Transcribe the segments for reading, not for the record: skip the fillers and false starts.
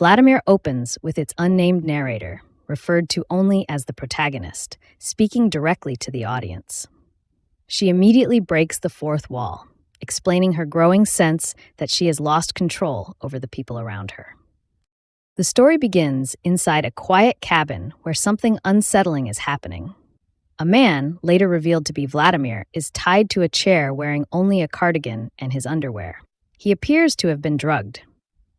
Vladimir opens with its unnamed narrator, referred to only as the protagonist, speaking directly to the audience. She immediately breaks the fourth wall, explaining her growing sense that she has lost control over the people around her. The story begins inside a quiet cabin where something unsettling is happening. A man, later revealed to be Vladimir, is tied to a chair wearing only a cardigan and his underwear. He appears to have been drugged.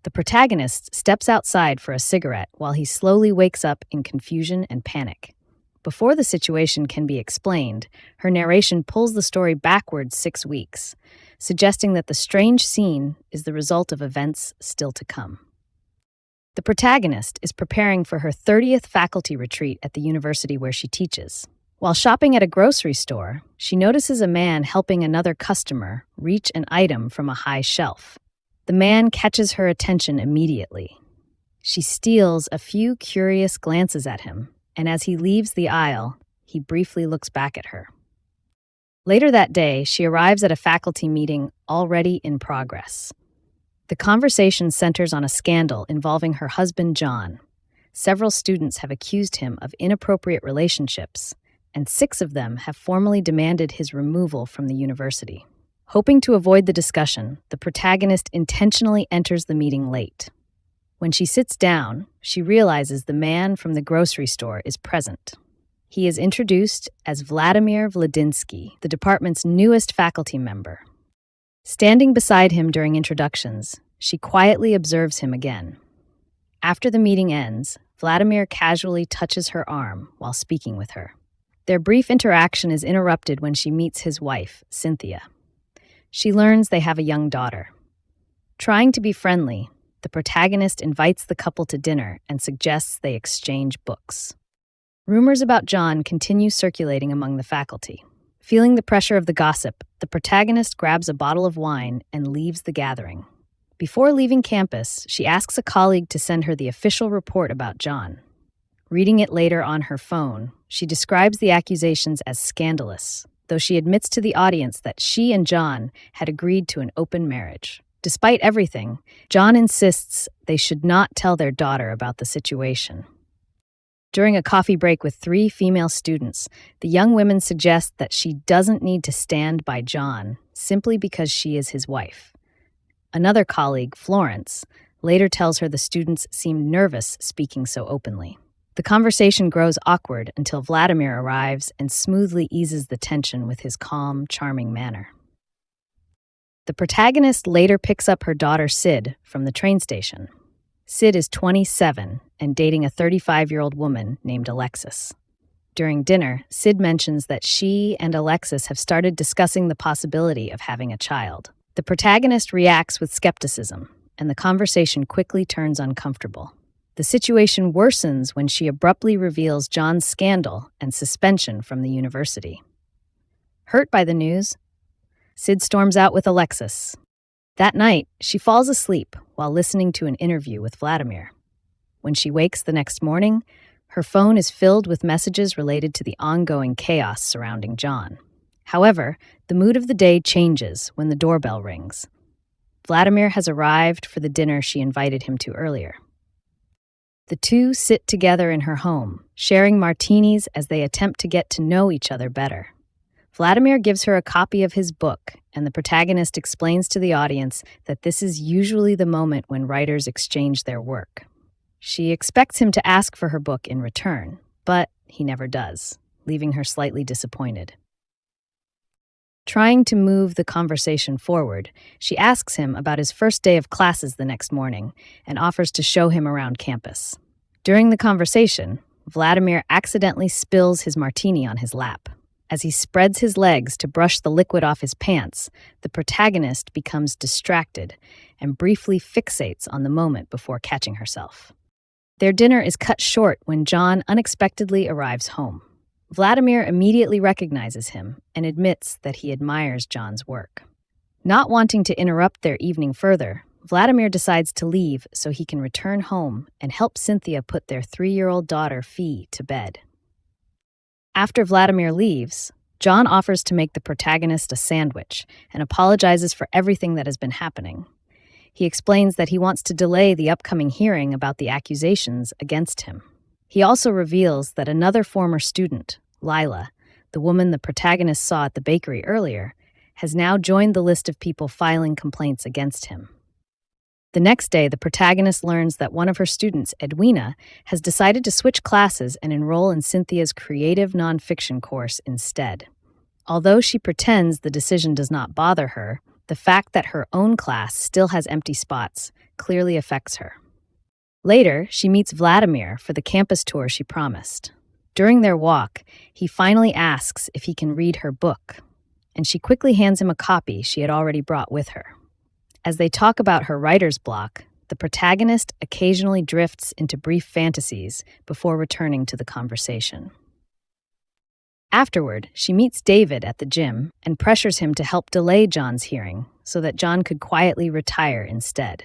The protagonist steps outside for a cigarette while he slowly wakes up in confusion and panic. Before the situation can be explained, her narration pulls the story backwards 6 weeks, suggesting that the strange scene is the result of events still to come. The protagonist is preparing for her 30th faculty retreat at the university where she teaches. While shopping at a grocery store, she notices a man helping another customer reach an item from a high shelf. The man catches her attention immediately. She steals a few curious glances at him, and as he leaves the aisle, he briefly looks back at her. Later that day, she arrives at a faculty meeting already in progress. The conversation centers on a scandal involving her husband, John. Several students have accused him of inappropriate relationships, and 6 of them have formally demanded his removal from the university. Hoping to avoid the discussion, the protagonist intentionally enters the meeting late. When she sits down, she realizes the man from the grocery store is present. He is introduced as Vladimir Vladinsky, the department's newest faculty member. Standing beside him during introductions, she quietly observes him again. After the meeting ends, Vladimir casually touches her arm while speaking with her. Their brief interaction is interrupted when she meets his wife, Cynthia. She learns they have a young daughter. Trying to be friendly, the protagonist invites the couple to dinner and suggests they exchange books. Rumors about John continue circulating among the faculty. Feeling the pressure of the gossip, the protagonist grabs a bottle of wine and leaves the gathering. Before leaving campus, she asks a colleague to send her the official report about John. Reading it later on her phone, she describes the accusations as scandalous, though she admits to the audience that she and John had agreed to an open marriage. Despite everything, John insists they should not tell their daughter about the situation. During a coffee break with 3 female students, the young women suggest that she doesn't need to stand by John simply because she is his wife. Another colleague, Florence, later tells her the students seemed nervous speaking so openly. The conversation grows awkward until Vladimir arrives and smoothly eases the tension with his calm, charming manner. The protagonist later picks up her daughter Sid from the train station. Sid is 27 and dating a 35-year-old woman named Alexis. During dinner, Sid mentions that she and Alexis have started discussing the possibility of having a child. The protagonist reacts with skepticism, and the conversation quickly turns uncomfortable. The situation worsens when she abruptly reveals John's scandal and suspension from the university. Hurt by the news, Sid storms out with Alexis. That night, she falls asleep while listening to an interview with Vladimir. When she wakes the next morning, her phone is filled with messages related to the ongoing chaos surrounding John. However, the mood of the day changes when the doorbell rings. Vladimir has arrived for the dinner she invited him to earlier. The two sit together in her home, sharing martinis as they attempt to get to know each other better. Vladimir gives her a copy of his book, and the protagonist explains to the audience that this is usually the moment when writers exchange their work. She expects him to ask for her book in return, but he never does, leaving her slightly disappointed. Trying to move the conversation forward, she asks him about his first day of classes the next morning and offers to show him around campus. During the conversation, Vladimir accidentally spills his martini on his lap. As he spreads his legs to brush the liquid off his pants, the protagonist becomes distracted and briefly fixates on the moment before catching herself. Their dinner is cut short when John unexpectedly arrives home. Vladimir immediately recognizes him and admits that he admires John's work. Not wanting to interrupt their evening further, Vladimir decides to leave so he can return home and help Cynthia put their 3-year-old daughter, Fee, to bed. After Vladimir leaves, John offers to make the protagonist a sandwich and apologizes for everything that has been happening. He explains that he wants to delay the upcoming hearing about the accusations against him. He also reveals that another former student, Lila, the woman the protagonist saw at the bakery earlier, has now joined the list of people filing complaints against him. The next day, the protagonist learns that one of her students, Edwina, has decided to switch classes and enroll in Cynthia's creative nonfiction course instead. Although she pretends the decision does not bother her, the fact that her own class still has empty spots clearly affects her. Later, she meets Vladimir for the campus tour she promised. During their walk, he finally asks if he can read her book, and she quickly hands him a copy she had already brought with her. As they talk about her writer's block, the protagonist occasionally drifts into brief fantasies before returning to the conversation. Afterward, she meets David at the gym and pressures him to help delay John's hearing so that John could quietly retire instead.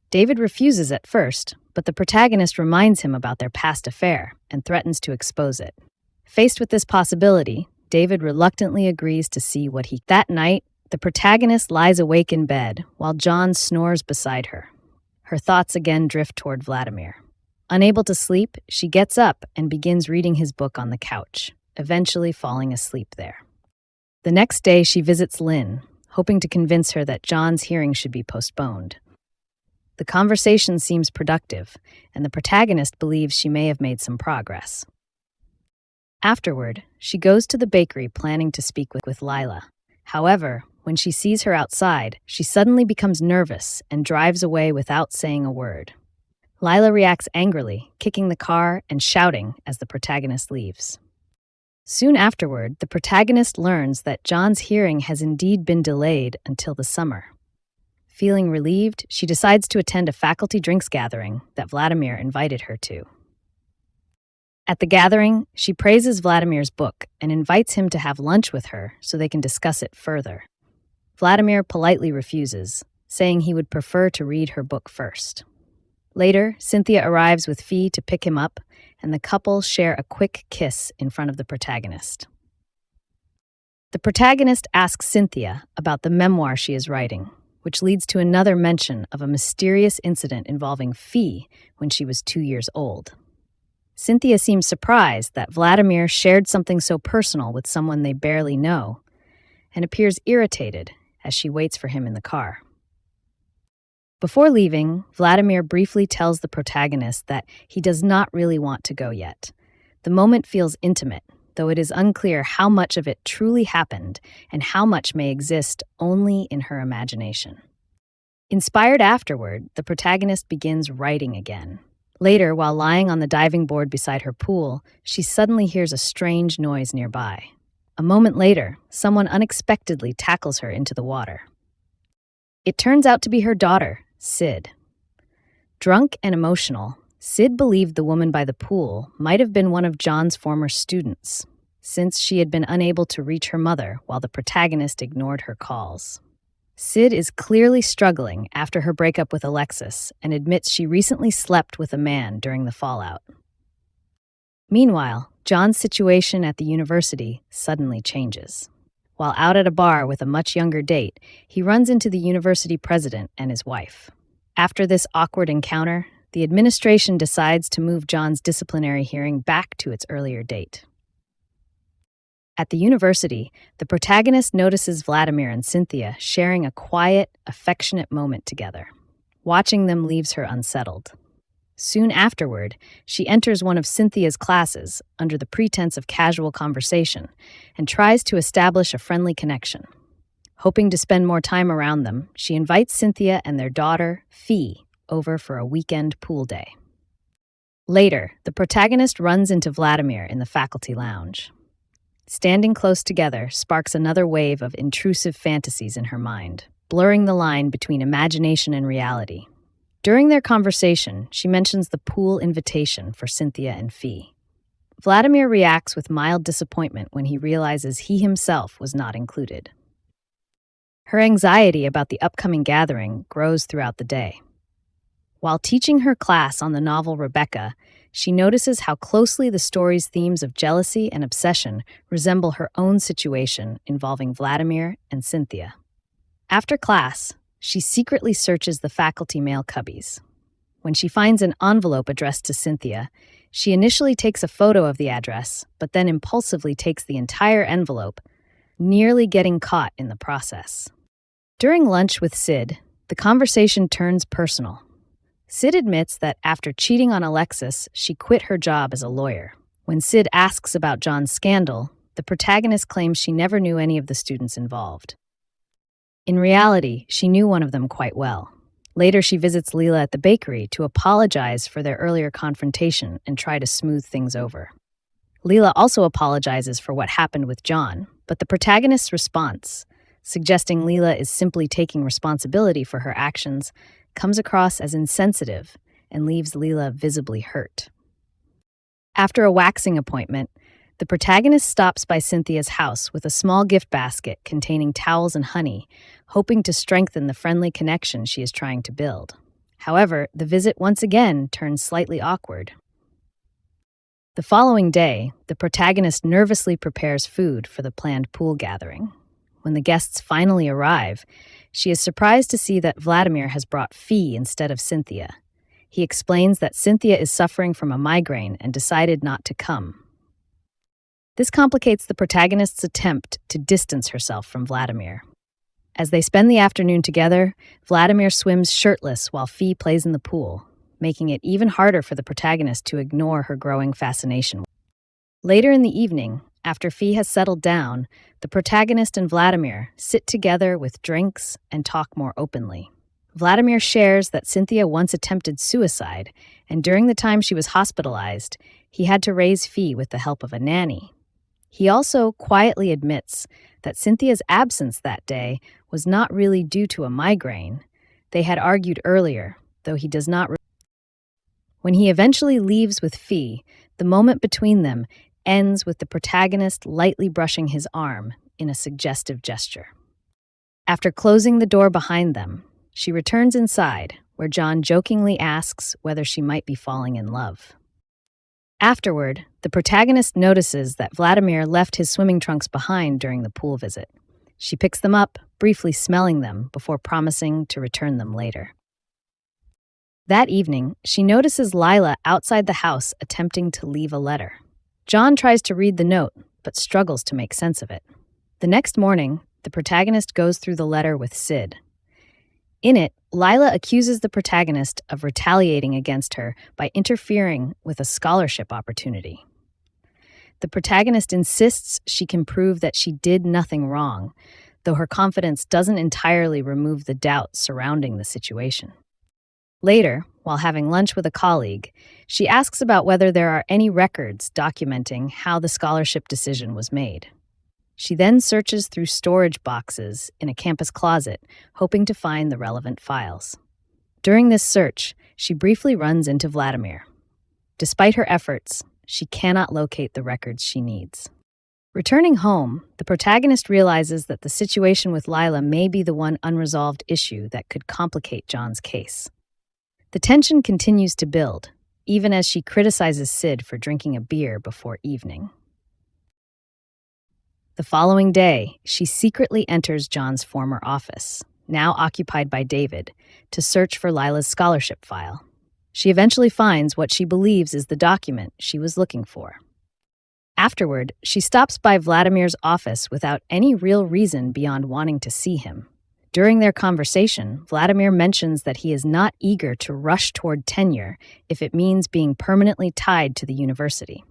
David refuses at first, but the protagonist reminds him about their past affair and threatens to expose it. Faced with this possibility, David reluctantly agrees to see what he... That night, the protagonist lies awake in bed while John snores beside her. Her thoughts again drift toward Vladimir. Unable to sleep, she gets up and begins reading his book on the couch, eventually falling asleep there. The next day, she visits Lynn, hoping to convince her that John's hearing should be postponed. The conversation seems productive, and the protagonist believes she may have made some progress. Afterward, she goes to the bakery planning to speak with Lila. However, when she sees her outside, she suddenly becomes nervous and drives away without saying a word. Lila reacts angrily, kicking the car and shouting as the protagonist leaves. Soon afterward, the protagonist learns that John's hearing has indeed been delayed until the summer. Feeling relieved, she decides to attend a faculty drinks gathering that Vladimir invited her to. At the gathering, she praises Vladimir's book and invites him to have lunch with her so they can discuss it further. Vladimir politely refuses, saying he would prefer to read her book first. Later, Cynthia arrives with Fee to pick him up, and the couple share a quick kiss in front of the protagonist. The protagonist asks Cynthia about the memoir she is writing, which leads to another mention of a mysterious incident involving Fee when she was 2 years old. Cynthia seems surprised that Vladimir shared something so personal with someone they barely know, and appears irritated as she waits for him in the car. Before leaving, Vladimir briefly tells the protagonist that he does not really want to go yet. The moment feels intimate, though it is unclear how much of it truly happened and how much may exist only in her imagination. Inspired afterward, the protagonist begins writing again. Later, while lying on the diving board beside her pool, she suddenly hears a strange noise nearby. A moment later, someone unexpectedly tackles her into the water. It turns out to be her daughter, Sid. Drunk and emotional, Sid believed the woman by the pool might have been one of John's former students, since she had been unable to reach her mother while the protagonist ignored her calls. Sid is clearly struggling after her breakup with Alexis and admits she recently slept with a man during the fallout. Meanwhile, John's situation at the university suddenly changes. While out at a bar with a much younger date, he runs into the university president and his wife. After this awkward encounter, the administration decides to move John's disciplinary hearing back to its earlier date. At the university, the protagonist notices Vladimir and Cynthia sharing a quiet, affectionate moment together. Watching them leaves her unsettled. Soon afterward, she enters one of Cynthia's classes under the pretense of casual conversation and tries to establish a friendly connection. Hoping to spend more time around them, she invites Cynthia and their daughter, Fee, over for a weekend pool day. Later, the protagonist runs into Vladimir in the faculty lounge. Standing close together sparks another wave of intrusive fantasies in her mind, blurring the line between imagination and reality. During their conversation, she mentions the pool invitation for Cynthia and Fee. Vladimir reacts with mild disappointment when he realizes he himself was not included. Her anxiety about the upcoming gathering grows throughout the day. While teaching her class on the novel Rebecca, she notices how closely the story's themes of jealousy and obsession resemble her own situation involving Vladimir and Cynthia. After class, She secretly searches the faculty mail cubbies. When she finds an envelope addressed to Cynthia, she initially takes a photo of the address, but then impulsively takes the entire envelope, nearly getting caught in the process. During lunch with Sid, the conversation turns personal. Sid admits that after cheating on Alexis, she quit her job as a lawyer. When Sid asks about John's scandal, the protagonist claims she never knew any of the students involved. In reality, she knew one of them quite well. Later, she visits Leela at the bakery to apologize for their earlier confrontation and try to smooth things over. Leela also apologizes for what happened with John, but the protagonist's response, suggesting Leela is simply taking responsibility for her actions, comes across as insensitive and leaves Leela visibly hurt. After a waxing appointment, the protagonist stops by Cynthia's house with a small gift basket containing towels and honey, hoping to strengthen the friendly connection she is trying to build. However, the visit once again turns slightly awkward. The following day, the protagonist nervously prepares food for the planned pool gathering. When the guests finally arrive, she is surprised to see that Vladimir has brought Fee instead of Cynthia. He explains that Cynthia is suffering from a migraine and decided not to come. This complicates the protagonist's attempt to distance herself from Vladimir. As they spend the afternoon together, Vladimir swims shirtless while Fee plays in the pool, making it even harder for the protagonist to ignore her growing fascination. Later in the evening, after Fee has settled down, the protagonist and Vladimir sit together with drinks and talk more openly. Vladimir shares that Cynthia once attempted suicide, and during the time she was hospitalized, he had to raise Fee with the help of a nanny. He also quietly admits that Cynthia's absence that day was not really due to a migraine. They had argued earlier, though he does not. When he eventually leaves with Fee, the moment between them ends with the protagonist lightly brushing his arm in a suggestive gesture. After closing the door behind them, she returns inside, where John jokingly asks whether she might be falling in love. Afterward, the protagonist notices that Vladimir left his swimming trunks behind during the pool visit. She picks them up, briefly smelling them before promising to return them later. That evening, she notices Lila outside the house attempting to leave a letter. John tries to read the note, but struggles to make sense of it. The next morning, the protagonist goes through the letter with Sid. In it, Lila accuses the protagonist of retaliating against her by interfering with a scholarship opportunity. The protagonist insists she can prove that she did nothing wrong, though her confidence doesn't entirely remove the doubt surrounding the situation. Later, while having lunch with a colleague, she asks about whether there are any records documenting how the scholarship decision was made. She then searches through storage boxes in a campus closet, hoping to find the relevant files. During this search, she briefly runs into Vladimir. Despite her efforts, she cannot locate the records she needs. Returning home, the protagonist realizes that the situation with Lila may be the one unresolved issue that could complicate John's case. The tension continues to build, even as she criticizes Sid for drinking a beer before evening. The following day, she secretly enters John's former office, now occupied by David, to search for Lila's scholarship file. She eventually finds what she believes is the document she was looking for. Afterward, she stops by Vladimir's office without any real reason beyond wanting to see him. During their conversation, Vladimir mentions that he is not eager to rush toward tenure if it means being permanently tied to the university.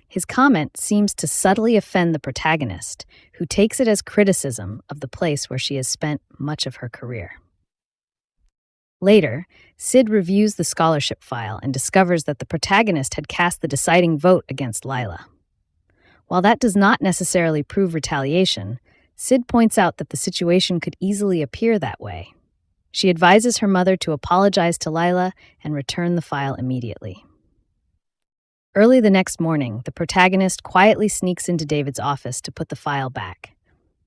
His comment seems to subtly offend the protagonist, who takes it as criticism of the place where she has spent much of her career. Later, Sid reviews the scholarship file and discovers that the protagonist had cast the deciding vote against Lila. While that does not necessarily prove retaliation, Sid points out that the situation could easily appear that way. She advises her mother to apologize to Lila and return the file immediately. Early the next morning, the protagonist quietly sneaks into David's office to put the file back.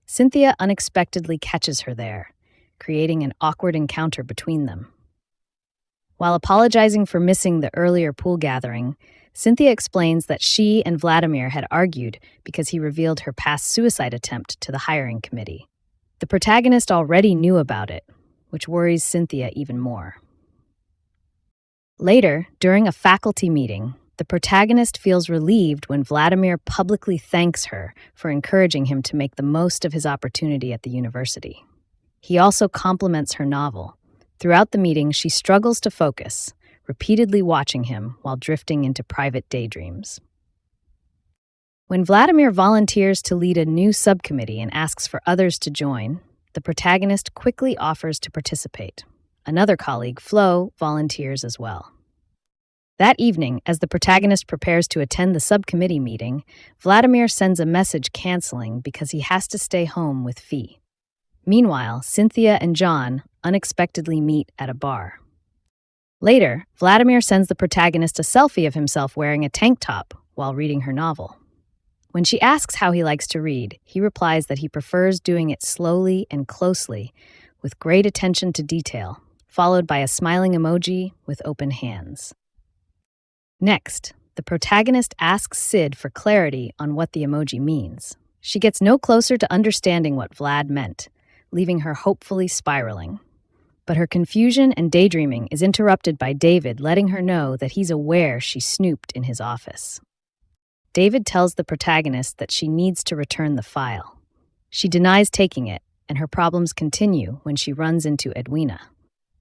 Cynthia unexpectedly catches her there, creating an awkward encounter between them. While apologizing for missing the earlier pool gathering, Cynthia explains that she and Vladimir had argued because he revealed her past suicide attempt to the hiring committee. The protagonist already knew about it, which worries Cynthia even more. Later, during a faculty meeting, the protagonist feels relieved when Vladimir publicly thanks her for encouraging him to make the most of his opportunity at the university. He also compliments her novel. Throughout the meeting, she struggles to focus, repeatedly watching him while drifting into private daydreams. When Vladimir volunteers to lead a new subcommittee and asks for others to join, the protagonist quickly offers to participate. Another colleague, Flo, volunteers as well. That evening, as the protagonist prepares to attend the subcommittee meeting, Vladimir sends a message canceling because he has to stay home with Fee. Meanwhile, Cynthia and John unexpectedly meet at a bar. Later, Vladimir sends the protagonist a selfie of himself wearing a tank top while reading her novel. When she asks how he likes to read, he replies that he prefers doing it slowly and closely, with great attention to detail, followed by a smiling emoji with open hands. Next, the protagonist asks Sid for clarity on what the emoji means. She gets no closer to understanding what Vlad meant, leaving her hopefully spiraling. But her confusion and daydreaming is interrupted by David letting her know that he's aware she snooped in his office. David tells the protagonist that she needs to return the file. She denies taking it, and her problems continue when she runs into Edwina.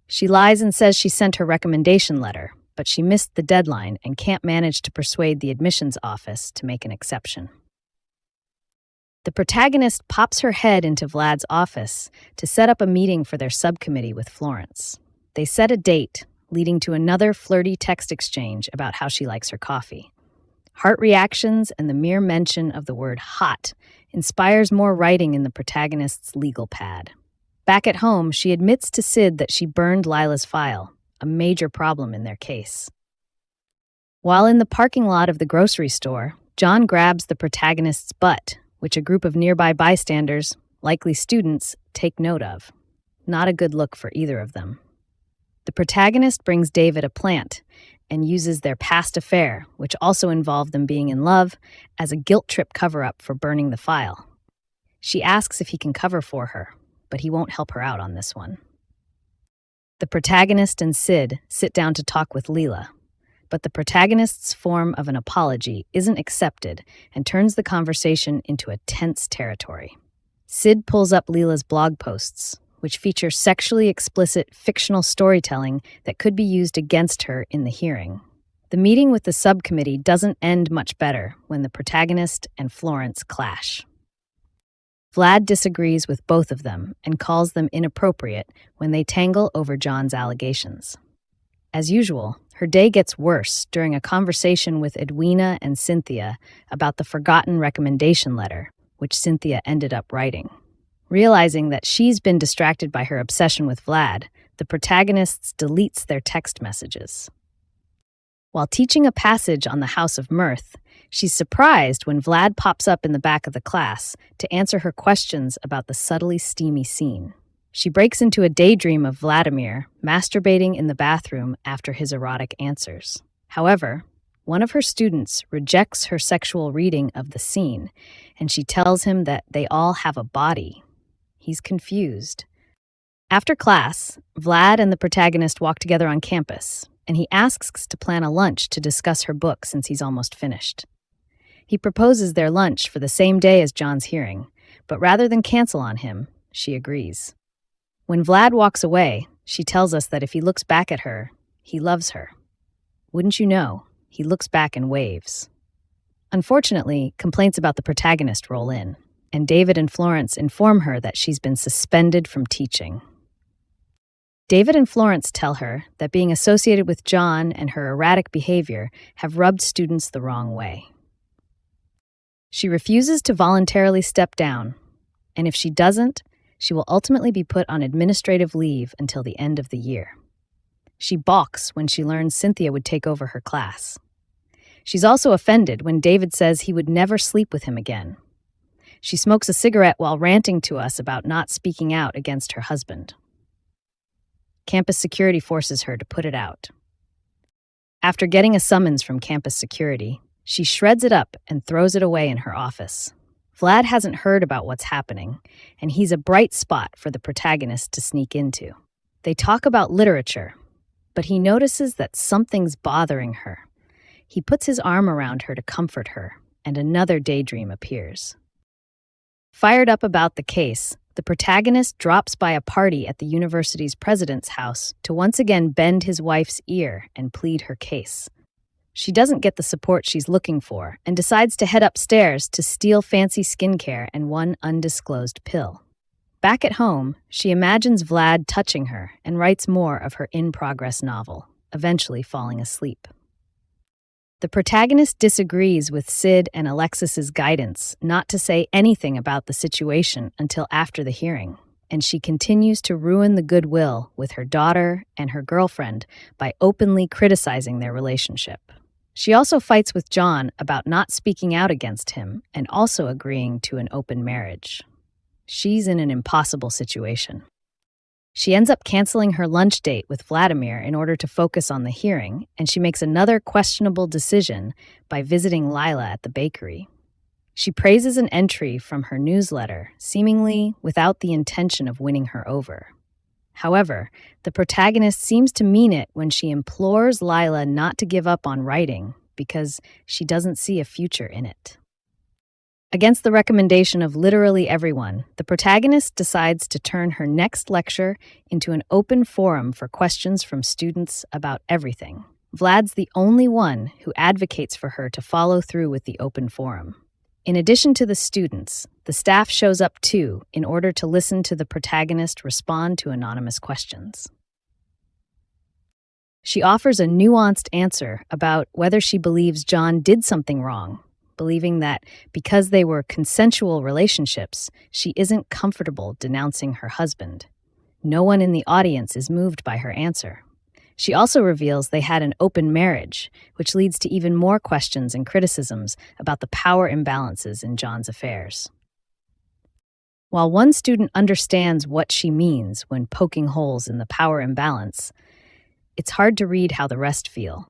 She lies and says she sent her recommendation letter, but she missed the deadline and can't manage to persuade the admissions office to make an exception. The protagonist pops her head into Vlad's office to set up a meeting for their subcommittee with Florence. They set a date, leading to another flirty text exchange about how she likes her coffee. Heart reactions and the mere mention of the word hot inspires more writing in the protagonist's legal pad. Back at home, she admits to Sid that she burned Lila's file, a major problem in their case. While in the parking lot of the grocery store, John grabs the protagonist's butt, which a group of nearby bystanders, likely students, take note of. Not a good look for either of them. The protagonist brings David a plant and uses their past affair, which also involved them being in love, as a guilt trip cover-up for burning the file. She asks if he can cover for her, but he won't help her out on this one. The protagonist and Sid sit down to talk with Leela, but the protagonist's form of an apology isn't accepted and turns the conversation into a tense territory. Sid pulls up Leela's blog posts, which feature sexually explicit fictional storytelling that could be used against her in the hearing. The meeting with the subcommittee doesn't end much better when the protagonist and Florence clash. Vlad disagrees with both of them and calls them inappropriate when they tangle over John's allegations. As usual, her day gets worse during a conversation with Edwina and Cynthia about the forgotten recommendation letter, which Cynthia ended up writing. Realizing that she's been distracted by her obsession with Vlad, the protagonist deletes their text messages. While teaching a passage on the House of Mirth, she's surprised when Vlad pops up in the back of the class to answer her questions about the subtly steamy scene. She breaks into a daydream of Vladimir masturbating in the bathroom after his erotic answers. However, one of her students rejects her sexual reading of the scene, and she tells him that they all have a body. He's confused. After class, Vlad and the protagonist walk together on campus, and he asks to plan a lunch to discuss her book since he's almost finished. He proposes their lunch for the same day as John's hearing, but rather than cancel on him, she agrees. When Vlad walks away, she tells us that if he looks back at her, he loves her. Wouldn't you know, he looks back and waves. Unfortunately, complaints about the protagonist roll in, and David and Florence inform her that she's been suspended from teaching. David and Florence tell her that being associated with John and her erratic behavior have rubbed students the wrong way. She refuses to voluntarily step down, and if she doesn't, she will ultimately be put on administrative leave until the end of the year. She balks when she learns Cynthia would take over her class. She's also offended when David says he would never sleep with him again. She smokes a cigarette while ranting to us about not speaking out against her husband. Campus security forces her to put it out. After getting a summons from campus security, she shreds it up and throws it away in her office. Vlad hasn't heard about what's happening, and he's a bright spot for the protagonist to sneak into. They talk about literature, but he notices that something's bothering her. He puts his arm around her to comfort her, and another daydream appears. Fired up about the case, the protagonist drops by a party at the university's president's house to once again bend his wife's ear and plead her case. She doesn't get the support she's looking for and decides to head upstairs to steal fancy skincare and one undisclosed pill. Back at home, she imagines Vlad touching her and writes more of her in-progress novel, eventually falling asleep. The protagonist disagrees with Sid and Alexis's guidance not to say anything about the situation until after the hearing, and she continues to ruin the goodwill with her daughter and her girlfriend by openly criticizing their relationship. She also fights with John about not speaking out against him and also agreeing to an open marriage. She's in an impossible situation. She ends up canceling her lunch date with Vladimir in order to focus on the hearing, and she makes another questionable decision by visiting Lila at the bakery. She praises an entry from her newsletter, seemingly without the intention of winning her over. However, the protagonist seems to mean it when she implores Lila not to give up on writing because she doesn't see a future in it. Against the recommendation of literally everyone, the protagonist decides to turn her next lecture into an open forum for questions from students about everything. Vlad's the only one who advocates for her to follow through with the open forum. In addition to the students, the staff shows up too in order to listen to the protagonist respond to anonymous questions. She offers a nuanced answer about whether she believes John did something wrong, believing that because they were consensual relationships, she isn't comfortable denouncing her husband. No one in the audience is moved by her answer. She also reveals they had an open marriage, which leads to even more questions and criticisms about the power imbalances in John's affairs. While one student understands what she means when poking holes in the power imbalance, it's hard to read how the rest feel,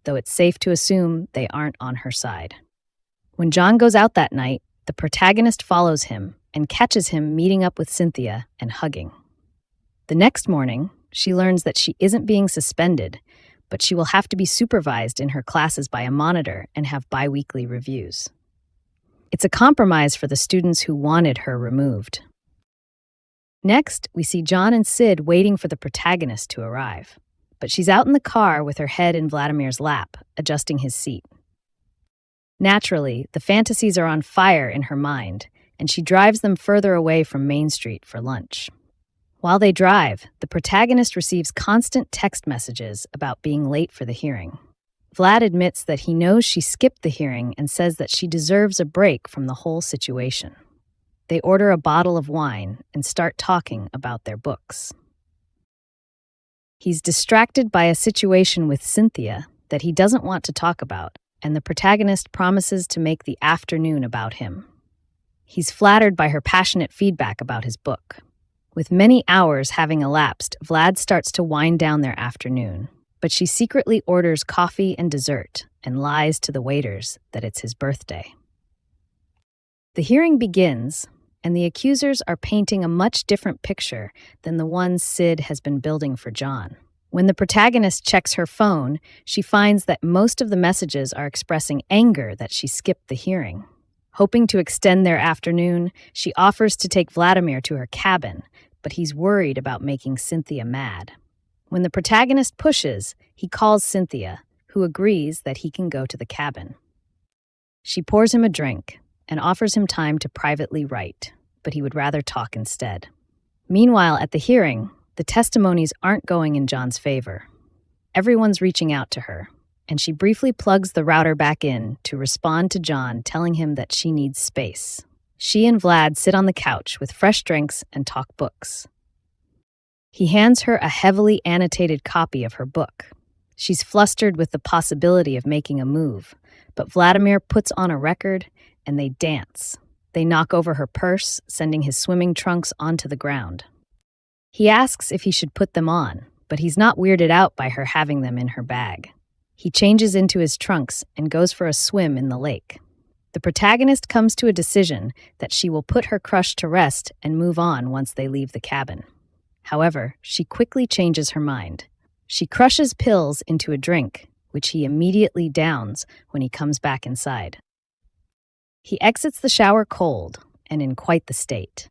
though it's safe to assume they aren't on her side. When John goes out that night, the protagonist follows him and catches him meeting up with Cynthia and hugging. The next morning, she learns that she isn't being suspended, but she will have to be supervised in her classes by a monitor and have bi-weekly reviews. It's a compromise for the students who wanted her removed. Next, we see John and Sid waiting for the protagonist to arrive, but she's out in the car with her head in Vladimir's lap, adjusting his seat. Naturally, the fantasies are on fire in her mind, and she drives them further away from Main Street for lunch. While they drive, the protagonist receives constant text messages about being late for the hearing. Vlad admits that he knows she skipped the hearing and says that she deserves a break from the whole situation. They order a bottle of wine and start talking about their books. He's distracted by a situation with Cynthia that he doesn't want to talk about, and the protagonist promises to make the afternoon about him. He's flattered by her passionate feedback about his book. With many hours having elapsed, Vlad starts to wind down their afternoon, but she secretly orders coffee and dessert and lies to the waiters that it's his birthday. The hearing begins, and the accusers are painting a much different picture than the one Sid has been building for John. When the protagonist checks her phone, she finds that most of the messages are expressing anger that she skipped the hearing. Hoping to extend their afternoon, she offers to take Vladimir to her cabin, but he's worried about making Cynthia mad. When the protagonist pushes, he calls Cynthia, who agrees that he can go to the cabin. She pours him a drink and offers him time to privately write, but he would rather talk instead. Meanwhile, at the hearing, the testimonies aren't going in John's favor. Everyone's reaching out to her, and she briefly plugs the router back in to respond to John, telling him that she needs space. She and Vlad sit on the couch with fresh drinks and talk books. He hands her a heavily annotated copy of her book. She's flustered with the possibility of making a move, but Vladimir puts on a record and they dance. They knock over her purse, sending his swimming trunks onto the ground. He asks if he should put them on, but he's not weirded out by her having them in her bag. He changes into his trunks and goes for a swim in the lake. The protagonist comes to a decision that she will put her crush to rest and move on once they leave the cabin. However, she quickly changes her mind. She crushes pills into a drink, which he immediately downs when he comes back inside. He exits the shower cold and in quite the state.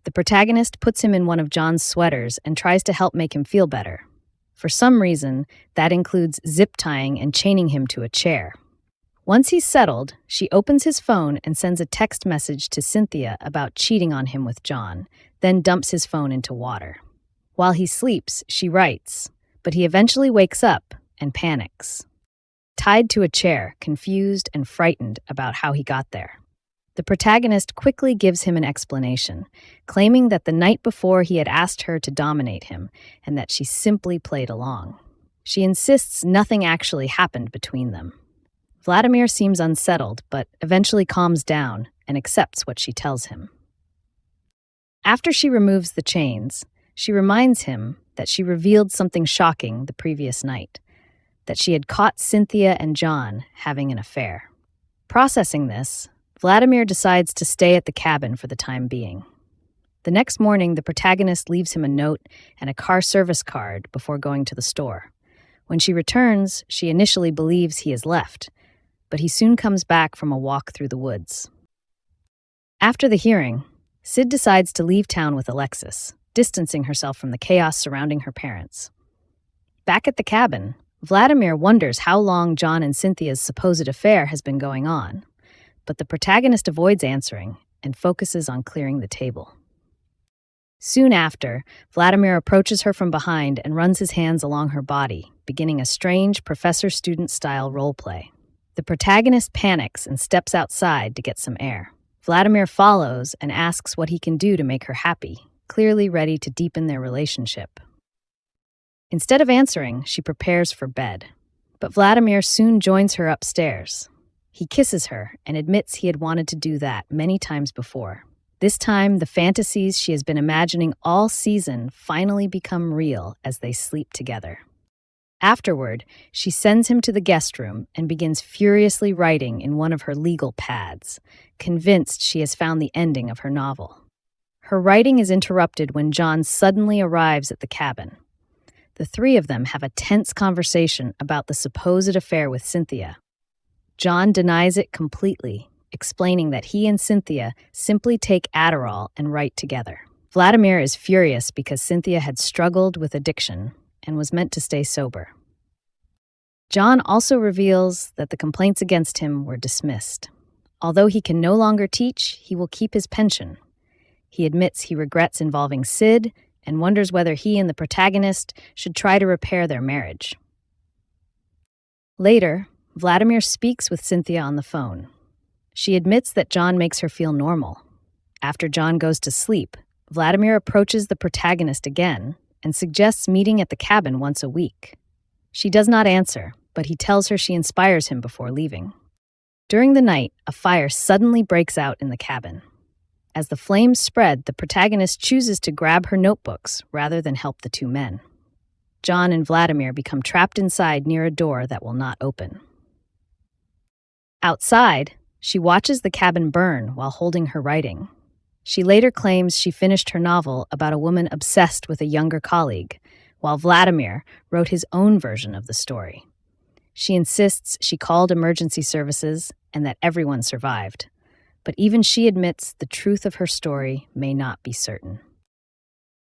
The protagonist puts him in one of John's sweaters and tries to help make him feel better. For some reason, that includes zip tying and chaining him to a chair. Once he's settled, she opens his phone and sends a text message to Cynthia about cheating on him with John, then dumps his phone into water. While he sleeps, she writes, but he eventually wakes up and panics. Tied to a chair, confused and frightened about how he got there. The protagonist quickly gives him an explanation, claiming that the night before he had asked her to dominate him and that she simply played along. She insists nothing actually happened between them. Vladimir seems unsettled, but eventually calms down and accepts what she tells him. After she removes the chains, she reminds him that she revealed something shocking the previous night, that she had caught Cynthia and John having an affair. Processing this, Vladimir decides to stay at the cabin for the time being. The next morning, the protagonist leaves him a note and a car service card before going to the store. When she returns, she initially believes he has left, but he soon comes back from a walk through the woods. After the hearing, Sid decides to leave town with Alexis, distancing herself from the chaos surrounding her parents. Back at the cabin, Vladimir wonders how long John and Cynthia's supposed affair has been going on, but the protagonist avoids answering and focuses on clearing the table. Soon after, Vladimir approaches her from behind and runs his hands along her body, beginning a strange professor-student-style roleplay. The protagonist panics and steps outside to get some air. Vladimir follows and asks what he can do to make her happy, clearly ready to deepen their relationship. Instead of answering, she prepares for bed. But Vladimir soon joins her upstairs. He kisses her and admits he had wanted to do that many times before. This time, the fantasies she has been imagining all season finally become real as they sleep together. Afterward, she sends him to the guest room and begins furiously writing in one of her legal pads, convinced she has found the ending of her novel. Her writing is interrupted when John suddenly arrives at the cabin. The three of them have a tense conversation about the supposed affair with Cynthia. John denies it completely, explaining that he and Cynthia simply take Adderall and write together. Vladimir is furious because Cynthia had struggled with addiction and was meant to stay sober. John also reveals that the complaints against him were dismissed. Although he can no longer teach, he will keep his pension. He admits he regrets involving Sid and wonders whether he and the protagonist should try to repair their marriage. Later, Vladimir speaks with Cynthia on the phone. She admits that John makes her feel normal. After John goes to sleep, Vladimir approaches the protagonist again and suggests meeting at the cabin once a week. She does not answer, but he tells her she inspires him before leaving. During the night, a fire suddenly breaks out in the cabin. As the flames spread, the protagonist chooses to grab her notebooks rather than help the two men. John and Vladimir become trapped inside near a door that will not open. Outside, she watches the cabin burn while holding her writing. She later claims she finished her novel about a woman obsessed with a younger colleague, while Vladimir wrote his own version of the story. She insists she called emergency services and that everyone survived. But even she admits the truth of her story may not be certain.